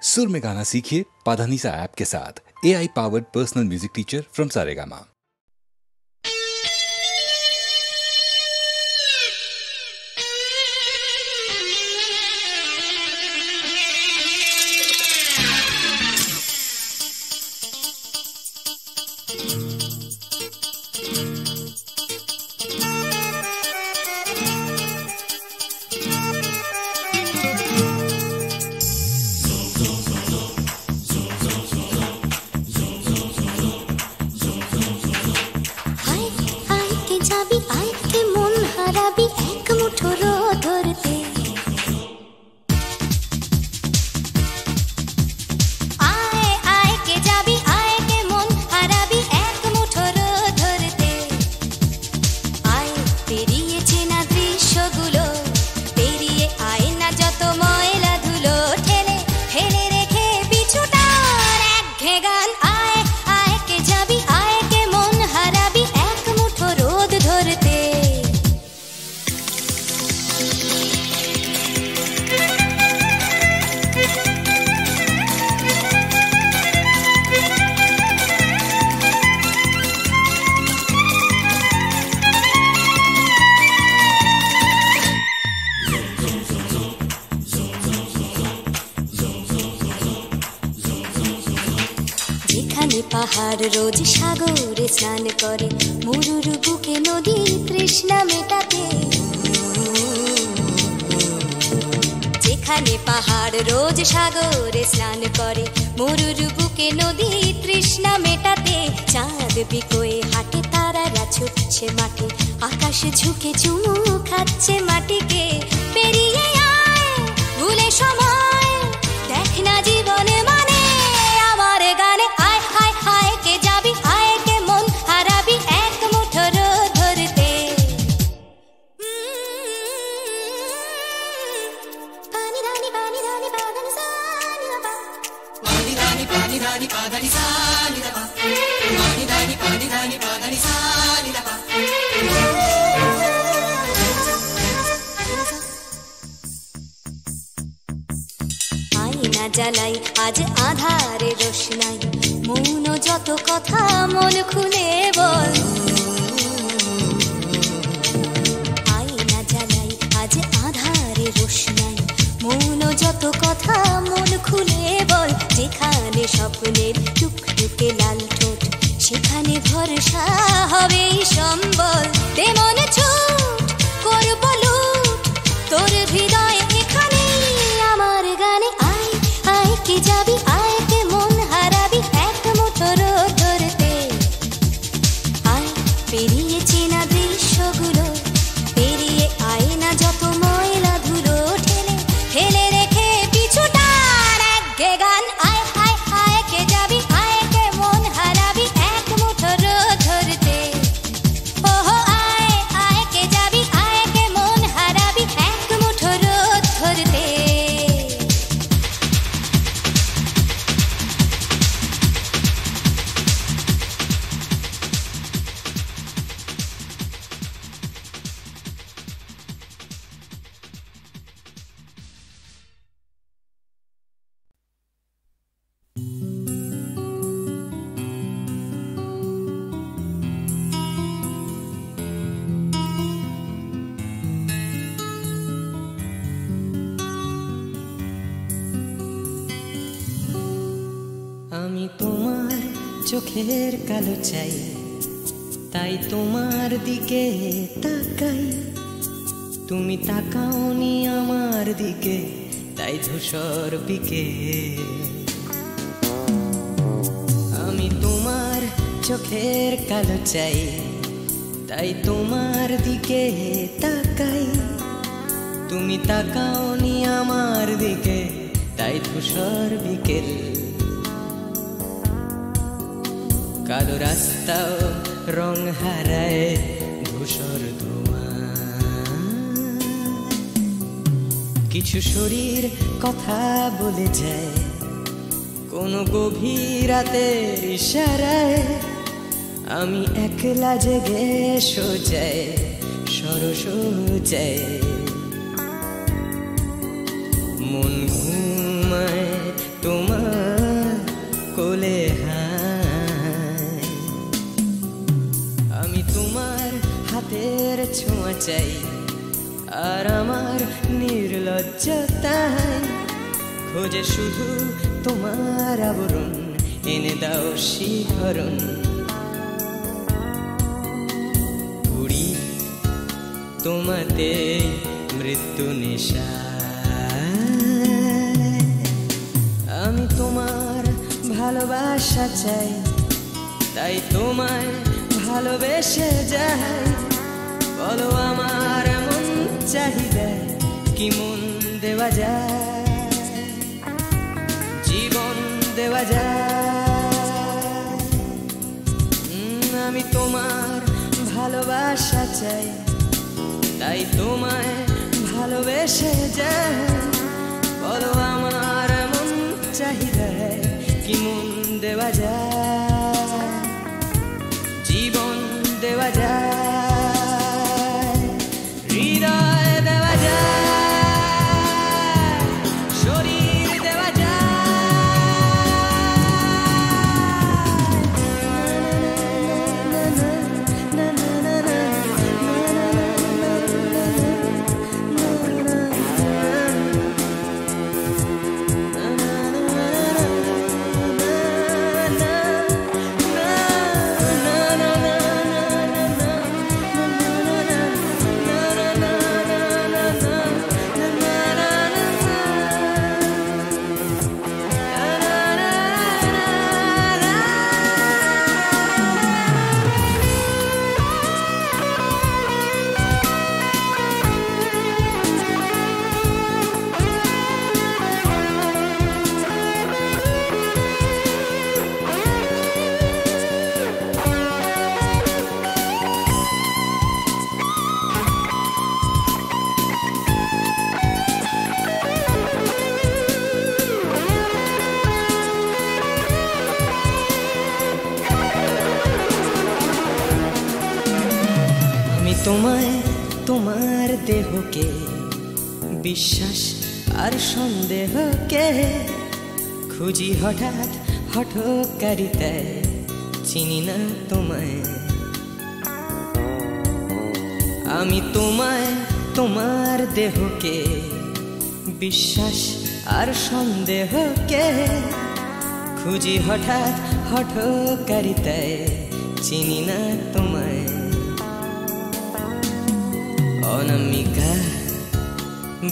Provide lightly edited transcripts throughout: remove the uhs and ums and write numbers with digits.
सुर में गाना सीखिए पाधानीसा ऐप के साथ। AI powered personal music teacher from Saregama. পাহাড় রোজ সাগরে স্নান করে, মরুর বুকে নদী তৃষ্ণা মেটাতে। যেখানে পাহাড় রোজ সাগরে স্নান করে, মরুর বুকে নদী তৃষ্ণা মেটাতে। চাঁদ বিকোয়ে হাটে, তারারা ছুটছে মাঠে, আকাশ ঝুঁকে চুমু খাচ্ছে মাটিকে। পেরিয়ে আয় ভুলে সময়, দেখ না জীবনে মানে আমার গানে। আয় হায় হায় কে যাবি, আয় কে মন হারাবি এক মুঠো রোদ ধরতে। পানি রানি পানি রানি পাদানি সানি রাবা, পানি রানি পাদানি সানি রাবা, পানি রানি পাদানি সানি রাবা। আয়না জ্বালাই আজ আধারে রোশনাই, মৌন যত কথা মন খুলে বল। আয়না জ্বালাই আজ আধারে রোশনাই, মৌন যত কথা মন খুলে বল। যেখানে স্বপ্নের টুকটুকে লাল ঠোঁট, সেখানে ভরসা হবে সম্বল। তেমন ছুট করব লুট তোর হৃদয় এখানে আমার গানে। আয় আয় কে যাবি, আয় কে মন হারাবি এক মুঠো রোদ ধরতে। আয় পেরিয়ে চেনা দৃশ্যগুলো, পেরিয়ে আয় না যত ময়লা ধুলো। ঠেলে ঠেলে রেখে পিছুটার একঘে গান। আয় হায় হায় কে যাবি, আয় কে মন হারাবি এক মুঠো রোদ ধরতে। ওহো আয় আয় কে যাবি, আয় কে মন হারাবি এক মুঠো রোদ ধরতে। আমি তোমার চোখের কালো চাই, তাই তোমার দিকে তাকাই। তুমি তাকাওনি আমার দিকে, তাই ধূসর বিকেল। আমি তোমার চোখের কালো চাই, তাই তোমার দিকে তাকাই। তুমি তাকাওনি আমার দিকে, তাই ধূসর বিকেল। কালো রাস্তাও রং হারায় ধূসর ধোঁয়া। কিছু শরীর কথা বলে যায় কোনো গভীর রাতের ইশারায়। আমি একলা জেগে সোজায় সরস যায়। মন ঘুমায় চাই, আর আমার নির্লজ্জতায় খোঁজে শুধু তোমার আবরণ, এনে দাও শিহরণ। পুরি তোমাতে মৃত্যু নেশা, আমি তোমার ভালোবাসা চাই, তাই তোমায় ভালোবেসে যাই। বলো আমার এমন চাহিদা কি মন দেওয়া যায়, জীবন দেওয়া যায়। আমি তোমার ভালোবাসা চাই, তাই তোমায় ভালোবেসে যাই। বলো আমার এমন চাহিদা কি মন দেওয়া যায়, জীবন দেওয়া যায়, হৃদয় দেওয়া যায়, শরীর দেওয়া তোমায়, তোমার দেহকে বিশ্বাস আর সন্দেহকে খুঁজি হঠাৎ হঠকারিতায়, চিনি না তোমায়। আমি তোমায়, তোমার দেহকে বিশ্বাস আর সন্দেহকে খুঁজি হঠাৎ হঠকারিতায়, চিনি না তোমায়। অনামিকা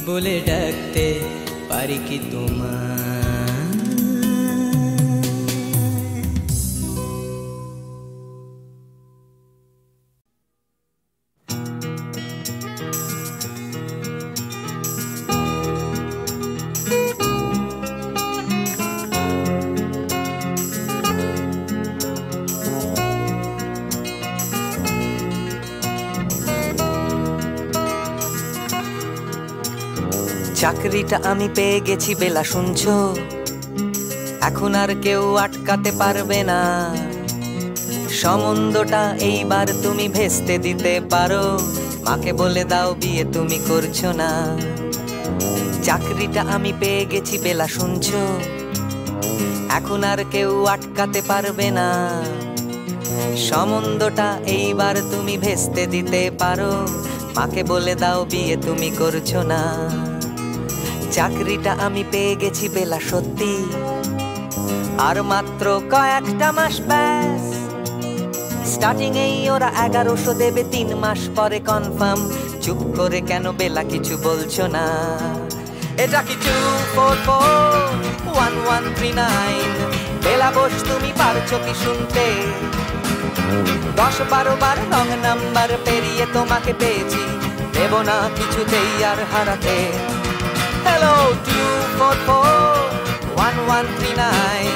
বলে ডাকতে পারি কি তোমায়? চাকরিটা আমি পেয়ে গেছি বেলা, শুনছো? এখন আর কেউ আটকাতে পারবে না। সম্বন্ধটা এইবার তুমি ভেস্তে দিতে পারো, মাকে বলে দাও বিয়ে তুমি করছো না। চাকরিটা আমি পেয়ে গেছি বেলা, শুনছো? এখন আর কেউ আটকাতে পারবে না। সম্বন্ধটা এইবার তুমি ভেস্তে দিতে পারো, মাকে বলে দাও বিয়ে তুমি করছো না। চাকরিটা আমি পেয়ে গেছি বেলা, সত্যি আর মাত্র কয়েকটা মাস ব্যাস। স্টার্টিং এই ওরা 1100 দেবে, 3 মাস পরে কনফার্ম। চুপ করে কেন বেলা কিছু বলছো না? এটা কি 2441139? বেলা বোস তুমি পারছো কি শুনতে? 10-12 বার রং নাম্বার পেরিয়ে তোমাকে পেয়েছি, দেব না কিছুতেই আর হারাতে। হ্যালো 2441139,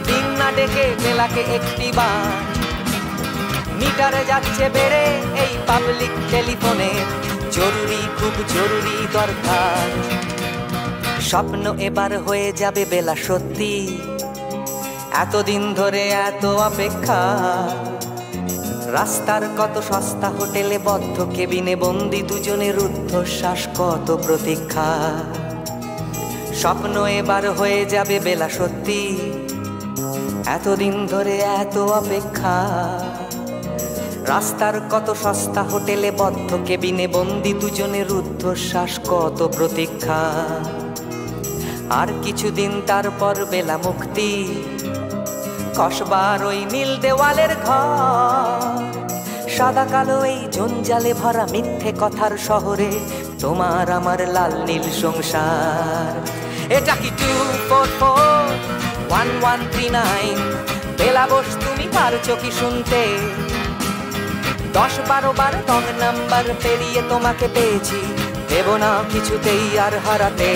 দিন না ডেকে বেলাকে একটি বার। মিটারে যাচ্ছে বেড়ে এই পাবলিক টেলিফোনে, জরুরি খুব জরুরি দরকার। স্বপ্ন এবার হয়ে যাবে বেলা, সত্যি এতদিন ধরে এত অপেক্ষা। রাস্তার কত সস্তা হোটেলে বদ্ধ কেবিনে বন্দি দুজনের রুদ্ধশ্বাস, কত প্রতীক্ষা। স্বপ্ন এবার হয়ে যাবে বেলা, সত্যি এতদিন ধরে এত অপেক্ষা। রাস্তার কত সস্তা হোটেলে বদ্ধ কেবিনে বন্দি দুজনে রুদ্ধশ্বাস, কত প্রতীক্ষা। আর কিছুদিন তারপর বেলা মুক্তি, কসবার ওই নীল দেওয়ালের ঘর। সাদা কালো এই জঞ্জালে ভরা মিথ্যে কথার শহরে তোমার আমার লাল নীল সংসার। এটা কি 2441139? বেলা বস তুমি পারছো কি শুনতে? 10-12 বার রং নাম্বার পেরিয়ে তোমাকে পেয়েছি, দেব না কিছুতেই আর হারাতে।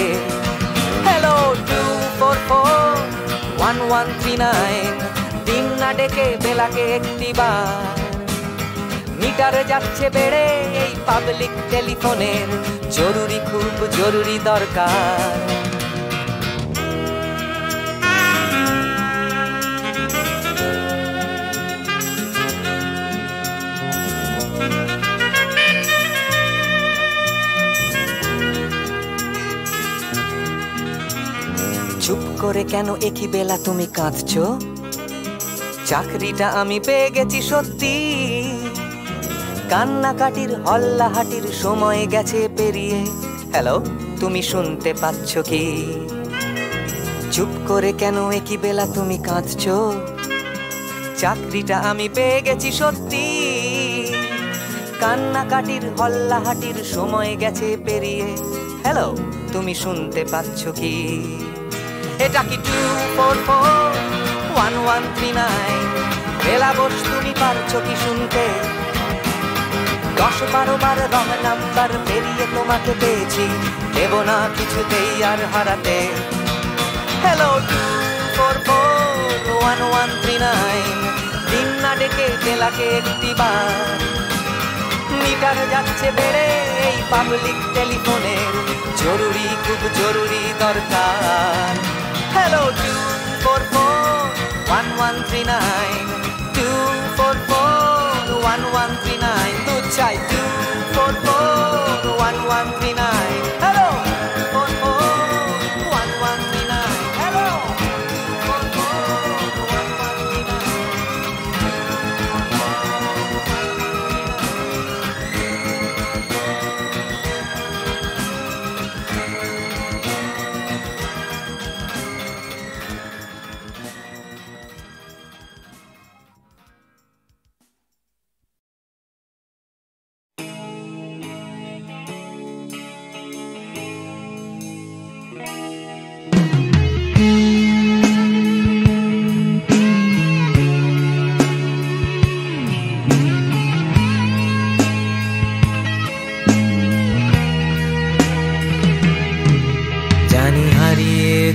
হ্যালো 2441139, দিন না ডেকে বেলাকে একটিবার। মিটার যাচ্ছে বেড়ে এই পাবলিক টেলিফোনের, জরুরি খুব জরুরি দরকার। চুপ করে কেন একই বেলা তুমি কাঁদছো? চাকরিটা আমি পেয়ে গেছি সত্যি, কান্নাকাটির হল্লাহাটির সময় গেছে পেরিয়ে। হ্যালো, তুমি শুনতে পাচ্ছ কি? চুপ করে কেন একই বেলা তুমি কাঁদছো? চাকরিটা আমি পেয়ে গেছি সত্যি, কান্নাকাটির হল্লাহাটির সময় গেছে পেরিয়ে। হ্যালো, তুমি শুনতে পাচ্ছ কি? এটা কি 2441139? বেলা বস তুমি পারছো কি শুনতে? 10-12 বার রং নাম্বার পেরিয়ে তোমাকে পেয়েছি, দেব না কিছুতেই আর হারাতে। হ্যালো 2441139, দিন না ডেকে বেলাকে একটিবার। মিটার যাচ্ছে বেড়ে এই পাবলিক টেলিফোনের, জরুরি খুব জরুরি দরকার। হ্যালো 2441139, 2441139, দুধ চাই 2441139। হ্যালো 2441139, হ্যালো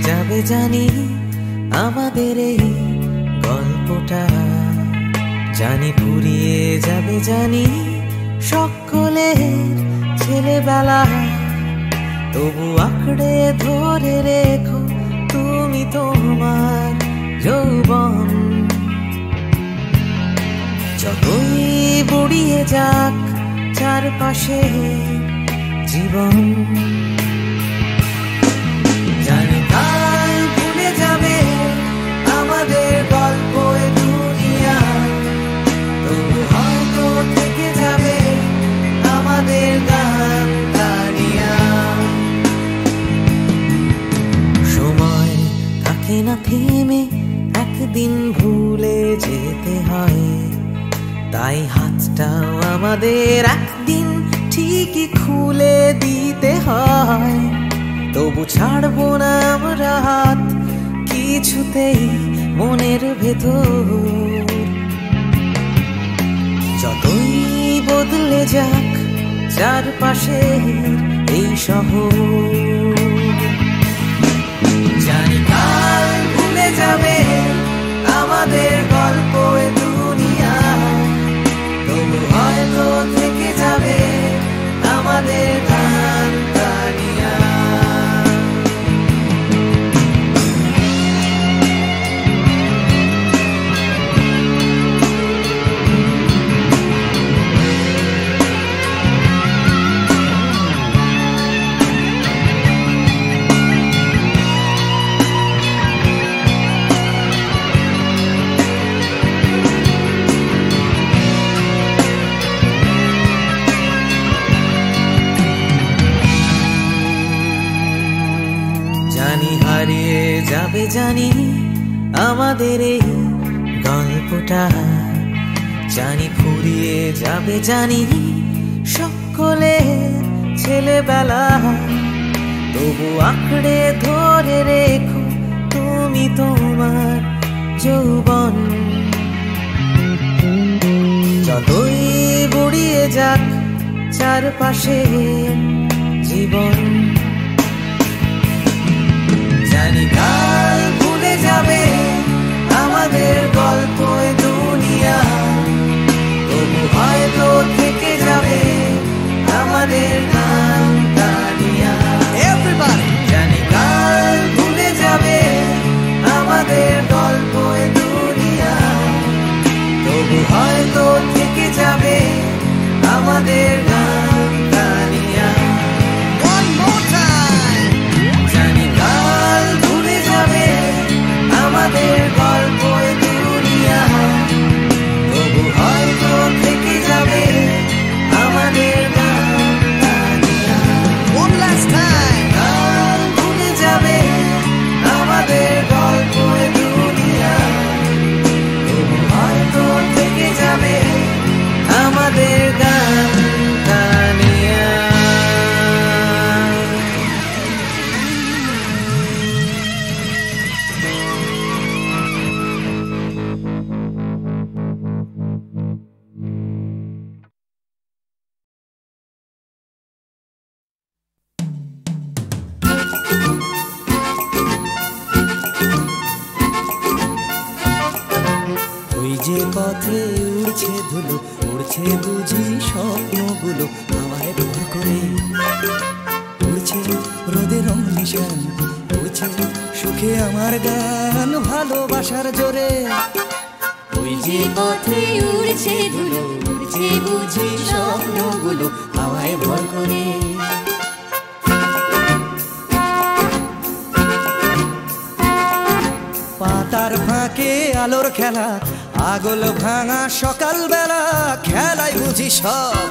যাবে জানি আমাদের এই গল্পটা, জানি ফুরিয়ে যাবে জানি সকলের ছেলেবেলা। তবু আঁকড়ে ধরে রেখো তুমি তোমার যৌবন, যতই বুড়িয়ে যাক চারপাশে জীবন। জানি কাল ভুলে যাবে আমাদের গল্প দুনিয়া, তবু হয়তো থেকে যাবে আমাদের গান গানিয়া। সময় থাকে না থেমে, একদিন ভুলে যেতে হয়, তাই হাতটাও আমাদের একদিন ঠিকই খুলে দিতে হয়। তবু ছাড়বো না আমরা হাত কিছুতেই মনের ভেতর, যতই বদলে যাক চারপাশে এই শহর। জানি কাল ভুলে যাবে আমাদের গল্প দুনিয়া, তবু হয়তো থেকে যাবে আমাদের গান গানিয়া। যাবে জানি আমাদের এই গল্পটা, জানি ফুরিয়ে যাবে জানি সকলের ছেলেবেলা, তবু আঁকড়ে ধরে রেখো তুমি তোমার যৌবন। যতই বুড়িয়ে যাক চারপাশে জীবন, জানি কাল ভুলে যাবে আমাদের গল্প দুনিয়া, তবু হয়তো থেকে যাবে আমাদের গান গানিয়া। Everybody! জানি কাল ভুলে যাবে আমাদের গল্প দুনিয়া, তবু হয়তো থেকে যাবে আমাদের গান গানিয়া। One more time! জানি কাল ভুলে যাবে আমাদের গল্প দুনিয়া, তবু হয়তো থেকে যাবে আমাদের গান গানিয়া। One last time! কাল ভুলে যাবে আমাদের গল্প দুনিয়া, তবু হয়তো থেকে যাবে আমাদের গান গানিয়া। ওই যে পথে উড়ছে ধুলো, উড়ছে বুঝি স্বপ্নগুলো হাওয়ায় ভর করে, উড়ছে রোদে রং নিশান, উড়ছে সুখে আমার গান ভালোবাসার জোরে। ওই যে পথে উড়ছে ধুলো, উড়ছে বুঝি স্বপ্নগুলো হাওয়ায় ভর করে। পাতার ফাঁকে আলোর খেলা, আগল ভাঙা সকাল বেলা, খেলায় বুঝি সব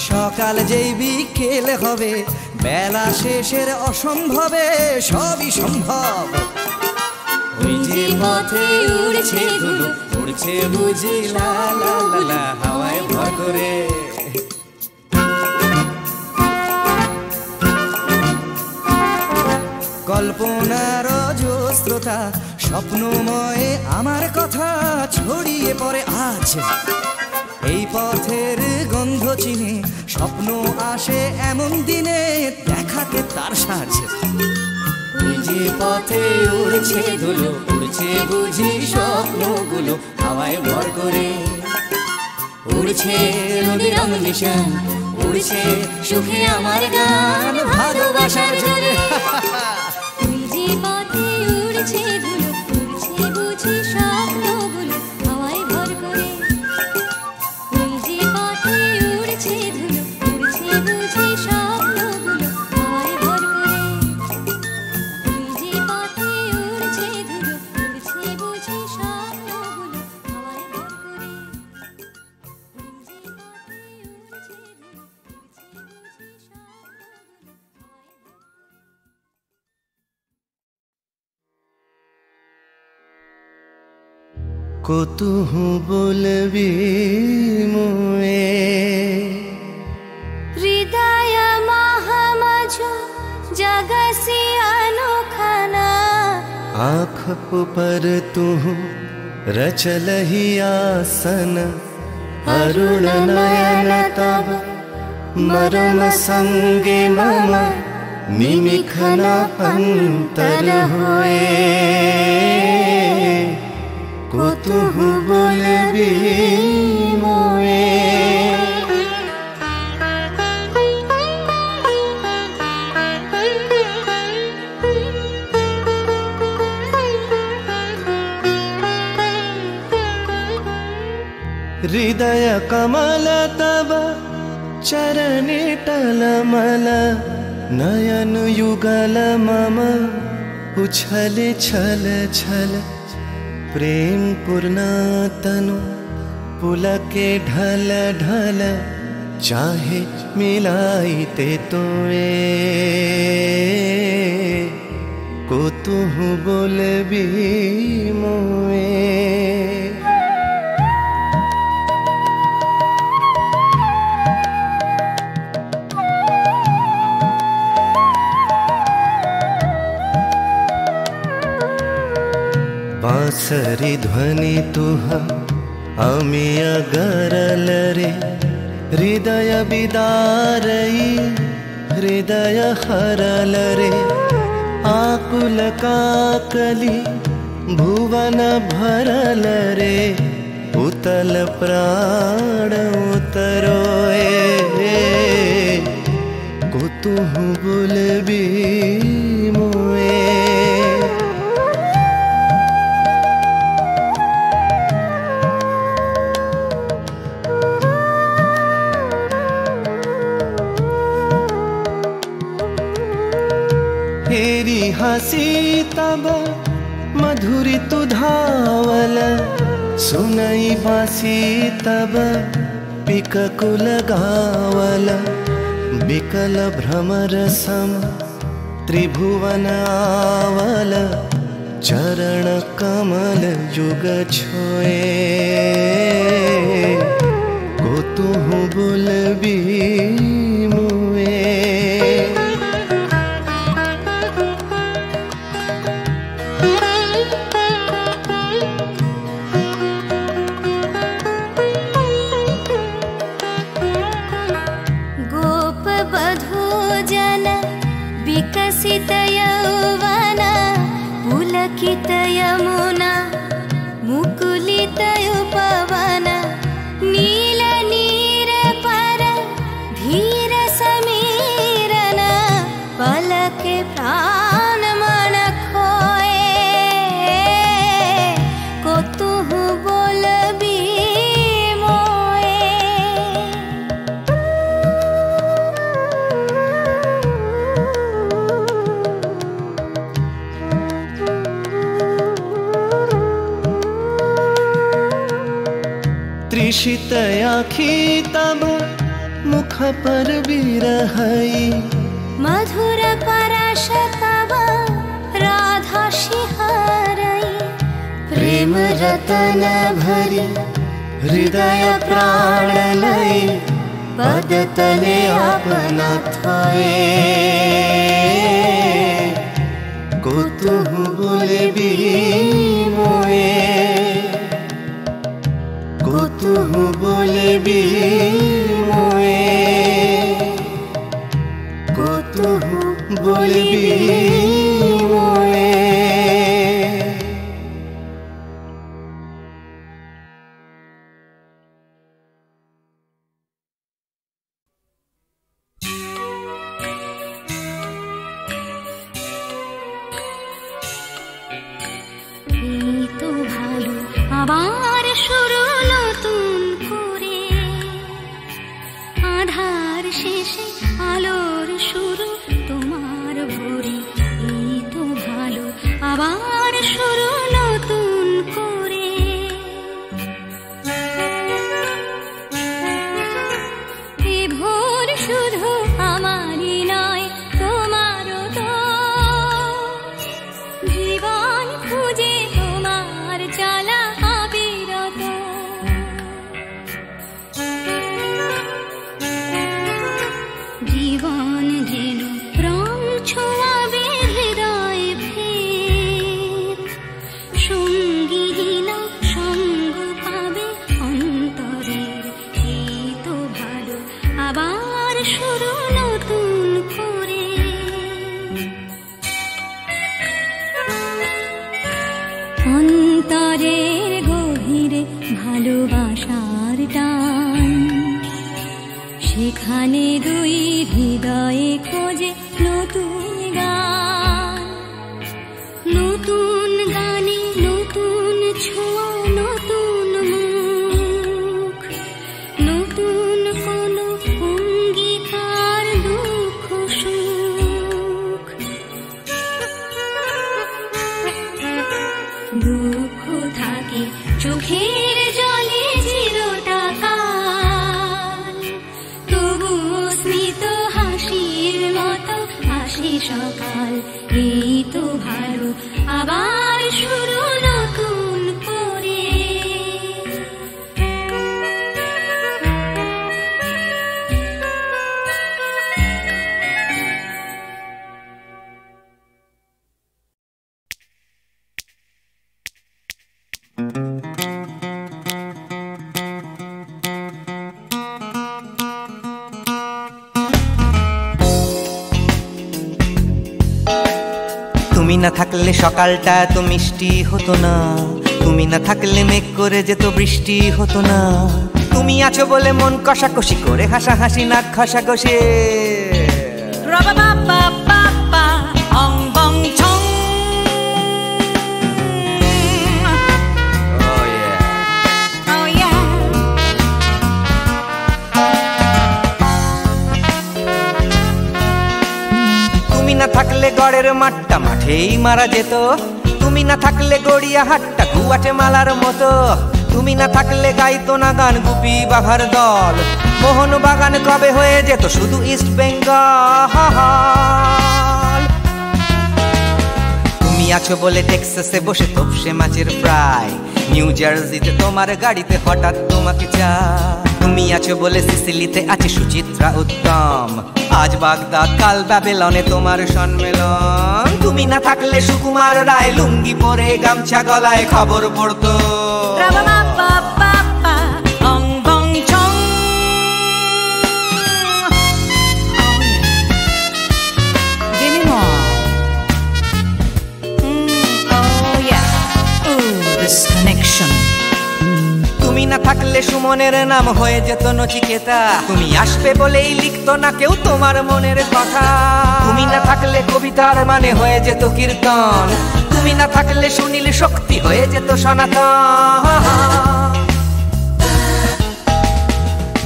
সকাল যেই বিকেলে হবে, বেলা শেষের অসম্ভবে সবই সম্ভব। ওই যে পথে উড়ছে ধুলো, উড়ছে বুঝি লা লা লা লা হাওয়ায় ভর করে। কল্পনার অজস্রতা স্বপ্নময়ে আমার কথা ছড়িয়ে পড়ে আজ, এই পথের গন্ধ চিনে স্বপ্ন আসে এমন দিনে দেখাতে তার সাজ। ওই যে পথে উড়ছে ধুলো, উড়ছে বুঝি স্বপ্নগুলো হাওয়ায় ভর করে, উড়ছে রোদে রং নিশান, উড়ছে সুখে আমার গান ভালোবাসার জোরে। ওই যে পথে উড়ছে ধুলো, উড়ছে বুঝি স্বপ্নগুলো হাওয়ায় ভর করে। ওই যে পথে উড়ছে ধুলো, উড়ছে বুঝি স্বপ্নগুলো হাওয়ায় ভর করে। ওই যে পথে উড়ছে ধুলো, উড়ছে বুঝি স্বপ্নগুলো হাওয়ায় ভর করে। ওই যে পথে উড়ছে ধুলো, উড়ছে বুঝি স্বপ্নগুলো হাওয়ায় ভর করে। কতুহু বলবি মোয়ে হৃদয় মহামঝু জগসি আলোখানা, आँख पर तू रचलहि आसन, अरुण नयन तब मरम संगे मम निमिखन अंतर होए। কতুহু বলবি মোয়ে। हृदय कमल तब चरणे टलमल, नयन युगल मम उछल छल छल, प्रेम पूर्ण तनु पुलके ढल ढल, चाहे मिलाई ते तोए। কতুহু বলবি মোয়ে बांसरी ध्वनि तुह आमी अगरल रे हृदय विदारई हृदय हरल रे आकुल काकली भुवन भरल रे उतल प्राण उतरोए कुतुहु बोलबी मोए हेरी हसी तब मधुरी तु धावल सुनई बासी तब पिककुल गावल बिकल भ्रमर सम त्रिभुवन आवल चरण कमल युग छोए कुतुहु बोलबी मोए विकसित यौवन पुलकित यमुना मुकुलित उपवन नील नीर पर धीर समीरन पलके प्राण मन खोए कुतुहु बोलबी त्रिषित आखी तब मुख पर बिरहई मधुर परश तब राधा शिहरई प्रेम रतन भरी हृदय प्राण लई पद तले अपना थोए कुतुहु बोलबी मोए कुतुहु बोलबी मोए कुतुहु बोलबी मोए तो भालो आबार शुरू नतून करे आधार शेषे आलोर शुरू तुम्हार भोरे এই তো ভালো আবার শুরু নতুন করে এ ভোর শুধু আমারই নয় তোমারও তো জীবন খুঁজে তোমার চলা অবিরত জীবন যেন রং ছোঁয়াবে হৃদয় ভেদ সঙ্গীহীন সঙ্গ পাবে অন্তরের এই তো ভালো আবার শুরু নতুন করে অন্তরের গভীরে ভালোবাসার টান সেখানে দুই হৃদয়ে খোঁজে নতুন গান নতুন গানে নতুন ছোঁয়া নতুন মুখ নতুন কোনো অঙ্গীকার দুঃখ সুখ দুঃখ থাকে চোখের জলে চিরটা কাল তবুও স্মিত হাসির মতো হাসি সকাল এই তো ভালো শুরু নতুন করে। তুমি না থাকলে সকালটা এত মিষ্টি হতো না, তুমি না থাকলে মেঘ করে যেত বৃষ্টি হতো না। তুমি আছো বলে মন কষাকষি করে হাসাহাসি নাক ঘষাঘষি। তুমি না থাকলে গড়ের মাঠটা মাঠেই মারা যেত, তুমি না থাকলে গড়িয়া হাটটা গুয়াটে মালার মতো। তুমি না থাকলে গাইতো না গান গুপি বাঘার দল, মোহন বাগান কবে হয়ে যেত শুধু ইস্ট বেঙ্গল। তুমি আছো বলে টেক্সাসে বসে তপসে মাছের ফ্রাই, নিউ জার্সিতে তোমার গাড়িতে হঠাৎ তোমাকে চাই। তুমি আছো বলে সিসিলিতে আছে সুচিত্রা উত্তম, আজ বাগদাদ কাল ব্যাবিলনে তোমার সম্মেলন। তুমি না থাকলে সুকুমার রায় লুঙ্গি পরে গামছা গলায় খবর পড়তো। তুমি না থাকলে সুমনের নাম হয়ে যেত নচিকেতা, তুমি আসবে বলেই লিখতো না কেউ তোমার মনের কথা। তুমি না থাকলে কবিতার মানে হয়ে যেত কীর্তন, তুমি না থাকলে সুনীল শক্তি হয়ে যেত সনাতন।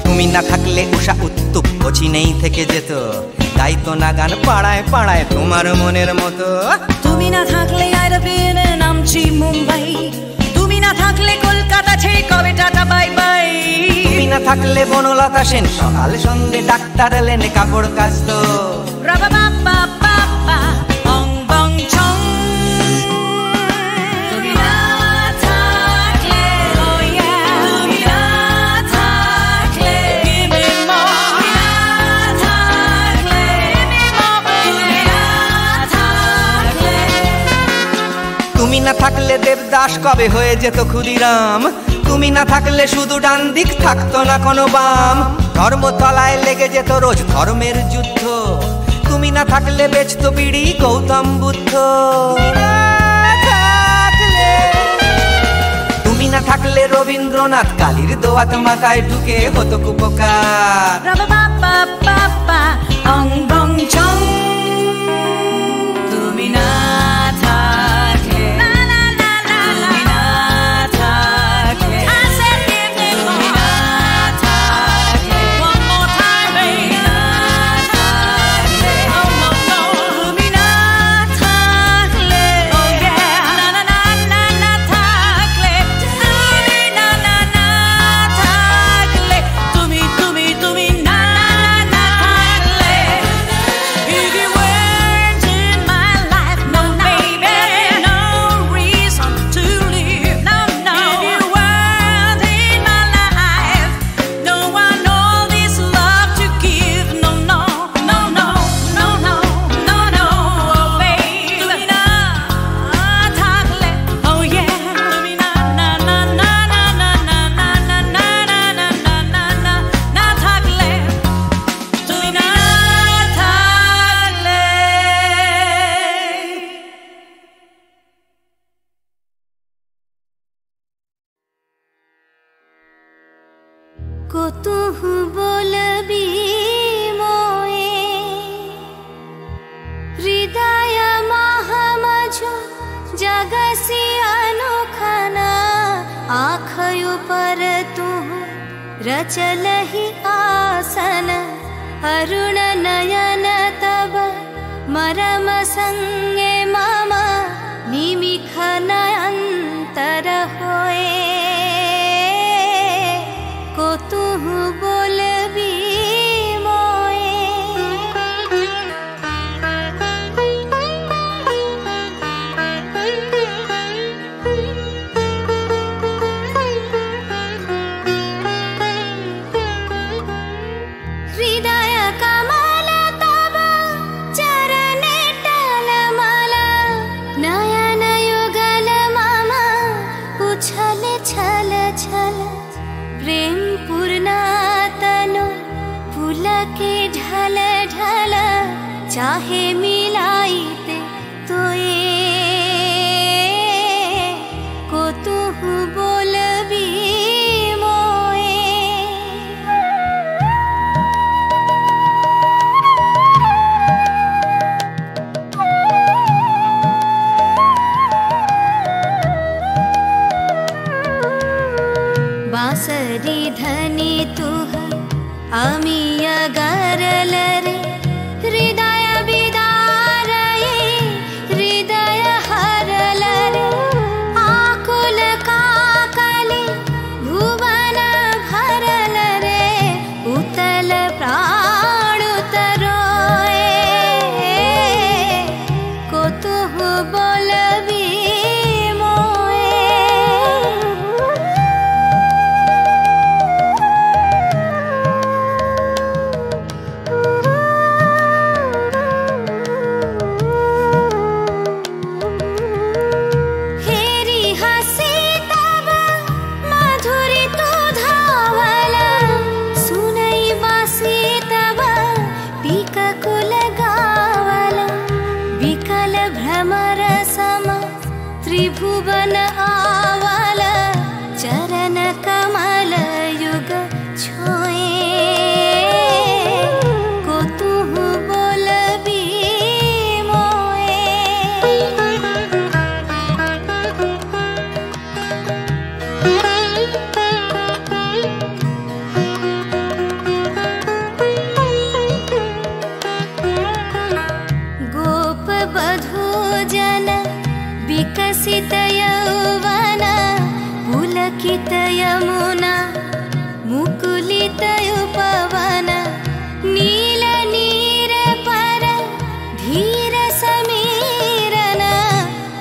তুমি না থাকলে উষা উত্তুপ কোচিনেই থেকে যেত, গাইতো না গান পাড়ায় পাড়ায় তোমার মনের মতো। তুমি না থাকলে আইরবিনে নামছি মুম্বাই, তুমি না থাকলে কলকাতা ছেড়ে কবে টাটা বাই বাই। তুমি না থাকলে বনলতা সেন সকাল সন্ধে ডাক্তার লেনে কাপড় কাচতো। তুমি না থাকলে, তুমি না থাকলে, তুমি না থাকলে, তুমি না থাকলে। তুমি না থাকলে দেবদাস কবে হয়ে যেত ক্ষুদিরাম, তুমি না থাকলে শুধু ডান দিক থাকতো না কোনো বাম। ধর্মতলায় লেগে যেত রোজ ধর্মের যুদ্ধ, তুমি না থাকলে বেচতো বিড়ি গৌতম বুদ্ধ। তুমি না থাকলে রবীন্দ্রনাথ কালির দোয়াত মাথায় ঢুকে হতো কুপকার। তুমি না থাকলে, তুমি না থাকলে, তুমি না থাকলে, one more time, baby. তুমি না থাকলে, oh yeah, না না না না না থাকলে, তুমি না না না থাকলে, তুমি তুমি তুমি না না না থাকলে। If you weren't in my life, no baby, no reason to live, no no. If you weren't in my life, no one all this love to give, no no no no no no no no, oh baby. তুমি না থাকলে, oh yeah, তুমি না না না না না না না না না না না না না না না থাকলে, তুমি না থাকলে। কতহু বলবি মোয়ে হৃদয় মহামঝ জগসি अनोखना आँखों पर तू रचलहि आसन अरुण नयन तब मरम संगे मम निमिख नयंतर होए কতহু বলবি মোয়ে। चाहे मिलाइते तोए कतहु बोलबी मोए बांसरी धनी तुह आमी अगरल रे हृदय विदारये हृदय हरल रे आकुल काकले भुवन भरल रे उतल प्राण उतरोए कतहु बोलबी मोए त्रिभुवन आवाल चरण कमल युग छोए कतहु बोलबी मोए गोप बधू जन विकसित यौवन पुलकित यमुना मुकुलित उपवन नील नीर पर धीर समीरन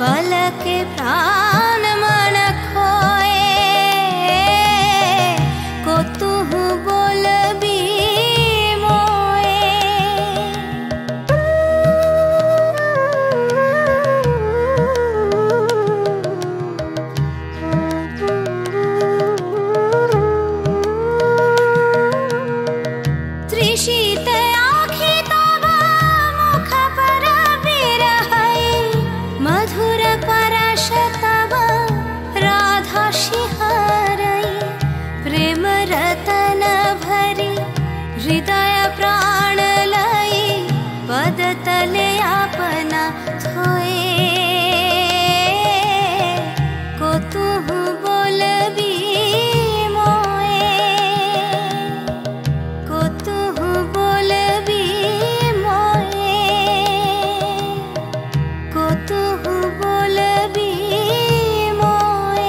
पलक प्राण मन खोए कतहु बोलबी मोए त्रिशीत आँखि तब मुख पर बिरहै मधुर परश तब राधा शिहरै प्रेम रतन भरी हृदय प्राण लई पद तले अपना थोए कतहु बोलबी मोए कतहु बोलबी मोए कतहु बोलबी मोए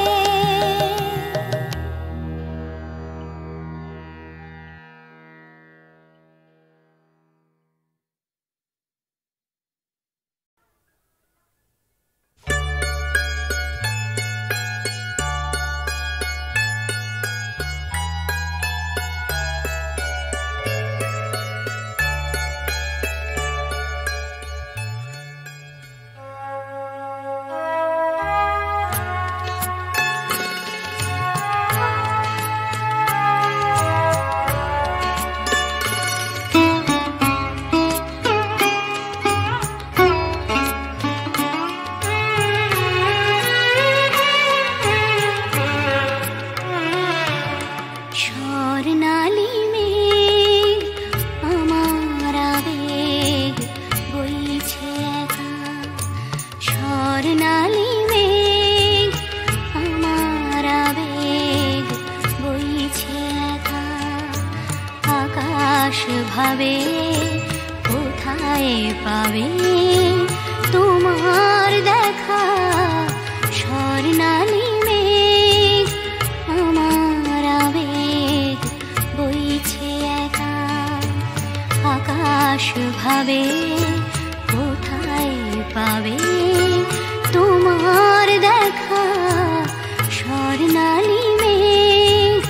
স্বর্ণালী মেঘ আমার আবেগ বইছে একা স্বর্ণালী মেঘ আমার আবেগ বইছে একা আকাশ ভাবে কোথায় পাবে তোমার দেখা স্বর্ণালী মেঘ আমার আবেগ বইছে একা আকাশ ভাবে কোথায় পাবে তোমার দেখা স্বর্ণালী মেঘ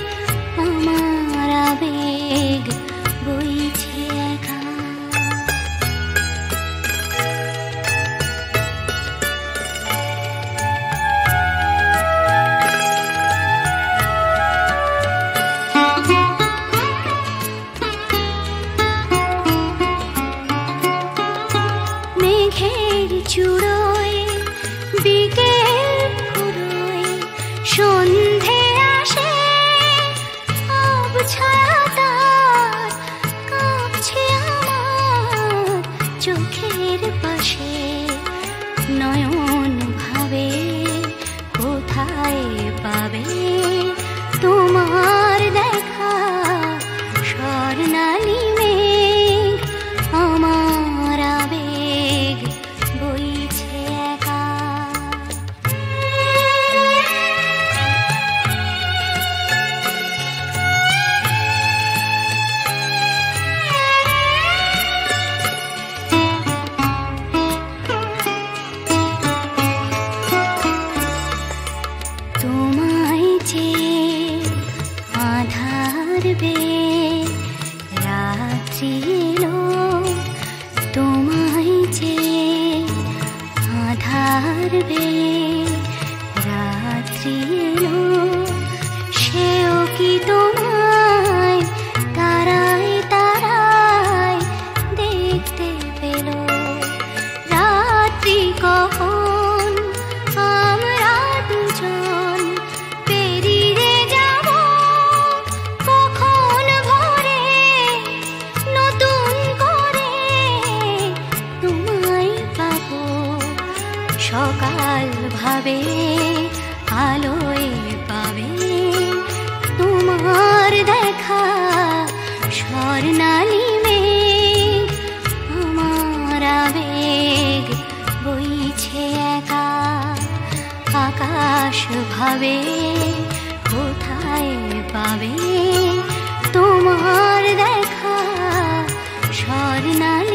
আমার আবেগ বইছে একা সন্ধে আসে ছায়া তার কাঁপছে আমার চোখের পাশে নয়ন ভাবে কোথায় পাবে তোমার দেখা স্বর্ণালী মেঘ আমার আবেগ বইছে একা রাত্রি এলো তোমায় যে আধার বে রাত্রি এলো সেও কি তোমায় তারায় তারায় দেখতে পেল রাত্রি কখন আমরা দুজন পেরিয়ে যাব কখন ভোরে নতুন করে তোমায় পাবো সকাল ভাবে আলোয় পাবে তোমার দেখা স্বর্ণালী মেঘ আমার আবেগ বইছে একা আকাশ ভাবে কোথায় পাবে তোমার দেখা স্বর্ণালী